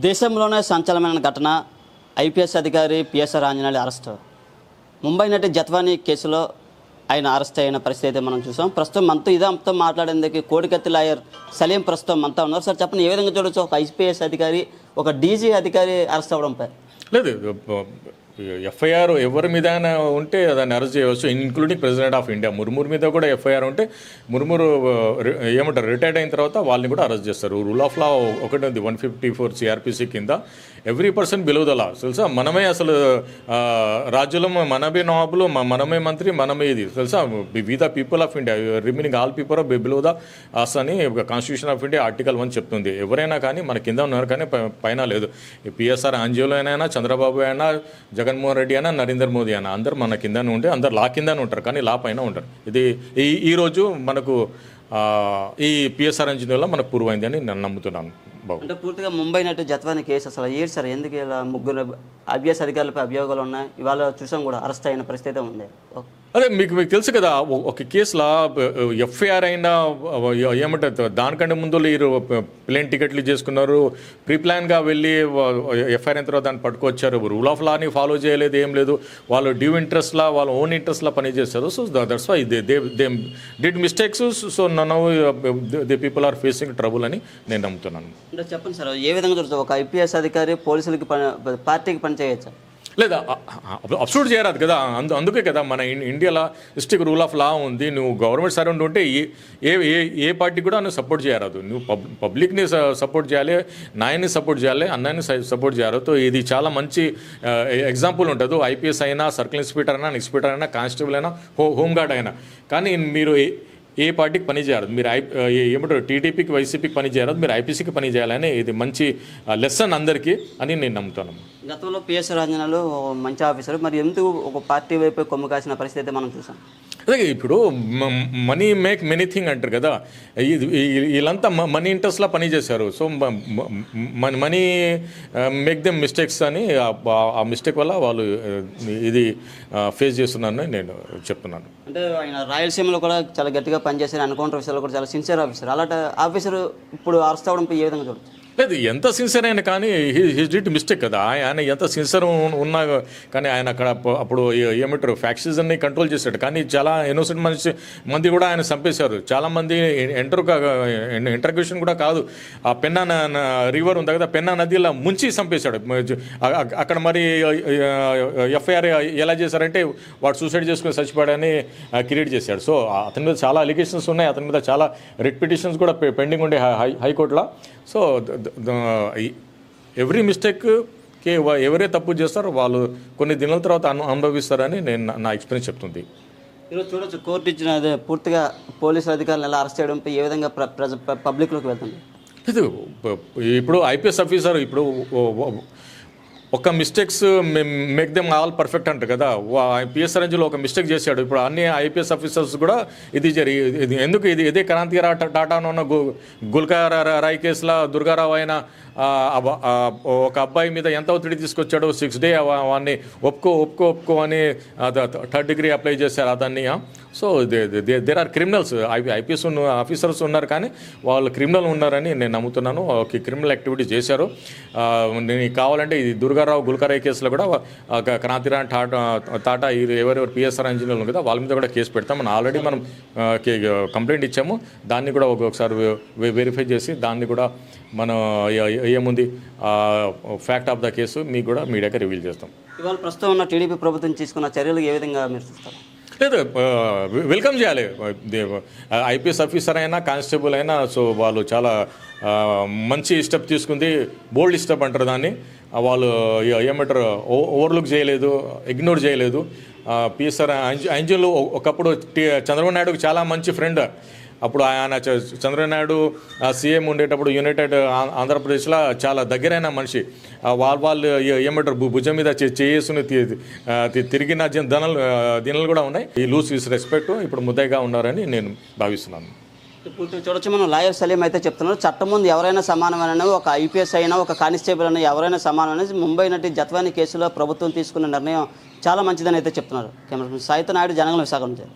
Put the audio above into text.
దేశంలోనే సంచలనమైన ఘటన ఐపీఎస్ అధికారి పిఎస్ఆర్ ఆంజనేయులు అరెస్ట్. ముంబై నటి జత్వానీ కేసులో ఆయన అరెస్ట్ అయిన పరిస్థితి అయితే మనం చూసాం. ప్రస్తుతం మనతో ఇదంతా మాట్లాడేందుకు కోడికత్తి లాయర్ సలీం ప్రస్తుతం మనతో ఉన్నారు. సార్ చెప్పండి, ఏ విధంగా చూడొచ్చు ఒక ఐపీఎస్ అధికారి, ఒక డీజీ అధికారి అరెస్ట్ అవ్వడంపై? లేదు, ఎఫ్ఐఆర్ ఎవరి మీద ఉంటే దాన్ని అరెస్ట్ చేయవచ్చు, including president of India. Murmur మీద కూడా ఎఫ్ఐఆర్ ఉంటే ముర్మూరు ఏమంటారు రిటైర్డ్ అయిన తర్వాత వాళ్ళని కూడా అరెస్ట్ చేస్తారు. రూల్ ఆఫ్ లా ఒకటి ఉంది 154 సిఆర్పిసి కింద, every person below the law. తెలుసా, మనమే అసలు రాజ్యంలో మనమే నవాబులు, మనమే మంత్రి, మనమే ఇది తెలుసా. We the people of India remaining all people of below the us అని కాన్స్టిట్యూషన్ ఆఫ్ ఇండియా ఆర్టికల్ 1 చెప్తుంది. ఎవరైనా కానీ మన కింద ఉన్నారు కానీ పైన లేదు. పిఎస్ఆర్ ఆంజనేయులు అయినా, చంద్రబాబు అయినా, జగన్మోహన్ రెడ్డి అయినా, నరేంద్ర మోదీ అయినా అందరు మన కిందనే ఉంటే అందరు లా కిందనే ఉంటారు, కానీ లా పైన ఉంటారు. ఇది ఈరోజు మనకు ఈ పిఎస్ఆర్ ఆంజనేయుల మనకు పూర్వైంది అని నేను నమ్ముతున్నాను. అంటే పూర్తిగా ముంబై నటి జత్వానీ కేసు అసలు ఏంటి సార్? ఎందుకు ఇలా ముగ్గురు ఐపీఎస్ అధికారులపై అభియోగాలు ఉన్నాయి? ఇవాళ చూసాం కూడా అరెస్ట్ అయిన పరిస్థితి ఉంది. అదే మీకు తెలుసు కదా, ఒక కేసులో ఎఫ్ఐఆర్ అయినా ఏమంటారు, దానికంటే ముందు వీరు ప్లేన్ టికెట్లు చేసుకున్నారు, ప్రీ ప్లాన్గా వెళ్ళి ఎఫ్ఐఆర్ అయిన తర్వాత దాన్ని పట్టుకొచ్చారు. రూల్ ఆఫ్ లాని ఫాలో చేయలేదు, ఏం లేదు. వాళ్ళు డ్యూ ఇంట్రెస్ట్లా, వాళ్ళ ఓన్ ఇంట్రెస్ట్లా పనిచేస్తారు. So that's why they did mistakes. So now the people are facing trouble అని నేను నమ్ముతున్నాను. అంటే చెప్పండి సార్, ఏ విధంగా చూస్తారు ఒక ఐపీఎస్ అధికారి పోలీసులకి పార్టీకి పని చేయొచ్చా? లేదా, అబ్సల్యూట్ చేయరాదు కదా. అందుకే కదా మన ఇండియాలో స్ట్రిక్ట్ రూల్ ఆఫ్ లా ఉంది. నువ్వు గవర్నమెంట్ సర్వెంట్ ఉంటే ఏ పార్టీ కూడా నువ్వు సపోర్ట్ చేయరాదు. నువ్వు పబ్లిక్ని సపోర్ట్ చేయాలి, నాయన్ని సపోర్ట్ చేయాలి, అన్నాన్ని సపోర్ట్ చేయరాదు. ఇది చాలా మంచి ఎగ్జాంపుల్ ఉంటుంది. ఐపీఎస్ అయినా, సర్కిల్ ఇన్స్పెక్టర్ అయినా, ఇన్స్పెక్టర్ అయినా, కానిస్టేబుల్ అయినా, హోంగార్డ్ అయినా, కానీ మీరు ఏ పార్టీకి పని చేయరాదు. మీరు ఏమంటారు, టీడీపీకి, వైసీపీకి పని చేయరాదు, మీరు ఐపీసీకి పని చేయాలని ఇది మంచి లెసన్ అందరికీ అని నేను నమ్ముతాను. గతంలో పిఎస్ఆర్ ఆంజనేయులు మంచి ఆఫీసర్, మరి ఎందుకు ఒక పార్టీ వైపు కొమ్ము కాసిన పరిస్థితి మనం చూసాం? అదే ఇప్పుడు మనీ మేక్ మెనీ థింగ్ అంటారు కదా, వీళ్ళంతా మనీ ఇంట్రెస్ట్లా పని చేశారు. So money make them mistakes అని ఆ మిస్టేక్ వల్ల వాళ్ళు ఇది ఫేస్ చేస్తున్నారని నేను చెప్తున్నాను. అంటే ఆయన రాయలసీమలో కూడా చాలా గట్టిగా పనిచేశారు, ఎన్కౌంటర్ విషయాల్లో కూడా చాలా సిన్సియర్ ఆఫీసర్. అలాంటి ఆఫీసర్ ఇప్పుడు అరెస్ట్ అవ్వడంపై ఏ విధంగా చూడొచ్చు? లేదు, ఎంత సిన్సియర్ అయినా కానీ హీ డిడ్ మిస్టేక్ కదా. ఆయన ఎంత సిన్సియర్ ఉన్నా కానీ ఆయన అక్కడ అప్పుడు ఏమంటారు ఫ్యాక్షన్స్ని కంట్రోల్ చేశాడు, కానీ చాలా ఇన్నోసెంట్ మంది కూడా ఆయన చంపేశారు. చాలామంది ఇంటర్గ్యూషన్ కూడా కాదు, ఆ పెన్నా రివర్ ఉంది కదా, పెన్నా నదిలో ముంచి చంపేశాడు. అక్కడ మరి ఎఫ్ఐఆర్ ఎలా చేశారంటే వాడు సూసైడ్ చేసుకుని చచ్చిపోయాడని క్రియేట్ చేశాడు. సో అతని మీద చాలా అలిగేషన్స్ ఉన్నాయి, అతని మీద చాలా రిట్ పిటిషన్స్ కూడా పెండింగ్ ఉండే హైకోర్టులో. సో ఎవ్రీ మిస్టేక్కి ఎవరే తప్పు చేస్తారో వాళ్ళు కొన్ని దినాల తర్వాత అనుభవిస్తారని నా ఎక్స్పీరియన్స్ చెప్తుంది. ఈరోజు చూడొచ్చు, కోర్టు ఇచ్చిన పూర్తిగా పోలీసు అధికారులను ఎలా అరెస్ట్ చేయడంపై ఏ విధంగా పబ్లిక్లోకి వెళ్తుంది? లేదు, ఇప్పుడు ఐపీఎస్ ఆఫీసర్ ఇప్పుడు ఒక mistakes make them all perfect అంటారు కదా. పిఎస్ఆర్ ఆంజనేయులు ఒక మిస్టేక్ చేశాడు. ఇప్పుడు అన్ని ఐపీఎస్ ఆఫీసర్స్ కూడా ఇది ఎందుకు ఇదే క్రాంతిరావు టాటాను ఉన్న గుల్కా రాయ్ కేసులో దుర్గారావు అయిన ఒక అబ్బాయి మీద ఎంత ఒత్తిడి తీసుకొచ్చాడు, 6 days వాడిని ఒప్పుకో అని 3rd degree అప్లై చేశారు అతన్ని. So there are criminals. IPS officers ఉన్నారు కానీ వాళ్ళు క్రిమినల్ ఉన్నారని నేను నమ్ముతున్నాను. క్రిమినల్ యాక్టివిటీ చేశారు. నేను కావాలంటే ఇది దుర్గారావు గుల్కరాయ్ కేసులో కూడా క్రాంతిరావు టాటా ఎవరెవరు పిఎస్ఆర్ ఆంజనేయులు కదా వాళ్ళ మీద కూడా కేసు పెడతాం. ఆల్రెడీ మనం కంప్లైంట్ ఇచ్చాము. దాన్ని కూడా ఒకసారి వెరిఫై చేసి దాన్ని కూడా మనం ఏముంది ఫ్యాక్ట్ ఆఫ్ ద కేసు మీకు కూడా మీడియాకి రివీల్ చేస్తాం. ఇవాళ ప్రస్తుతం ఉన్న టీడీపీ ప్రభుత్వం తీసుకున్న చర్యలు ఏ విధంగా మీరు చూస్తారు? లేదు, వెల్కమ్ చేయాలి. ఐపీఎస్ ఆఫీసర్ అయినా, కానిస్టేబుల్ అయినా, సో వాళ్ళు చాలా మంచి స్టెప్ తీసుకుంది. బోల్డ్ స్టెప్ అంటారు దాన్ని. వాళ్ళు ఏమంటారు ఓవర్లుక్ చేయలేదు, ఇగ్నోర్ చేయలేదు. పిఎస్ఆర్ ఆంజనేయులు ఒకప్పుడు చంద్రబాబు నాయుడుకి చాలా మంచి ఫ్రెండ్. అప్పుడు ఆయన చంద్రబాబు నాయుడు సీఎం ఉండేటప్పుడు యునైటెడ్ ఆంధ్రప్రదేశ్లో చాలా దగ్గరైన మనిషి. వాళ్ళు ఏమంటారు భుజం మీద చేసుకుని తిరిగిన దినాలు కూడా ఉన్నాయి. ఈ లూస్ హిస్ రెస్పెక్ట్ ఇప్పుడు ముద్దయిగా ఉన్నారని నేను భావిస్తున్నాను. పూర్తిగా చూడొచ్చు, మనం లాయర్ సలీం అయితే చెప్తున్నారు, చట్టం ముందు ఎవరైనా సమానమైన, ఒక ఐపీఎస్ అయినా, ఒక కానిస్టేబుల్ అయినా ఎవరైనా సమానమని ముంబై నటి జత్వానీ కేసులో ప్రభుత్వం తీసుకున్న నిర్ణయం చాలా మంచిదని అయితే చెప్తున్నారు. కెమెరా సాయితో నాయుడు, జనగం, విశాఖ నుంచి.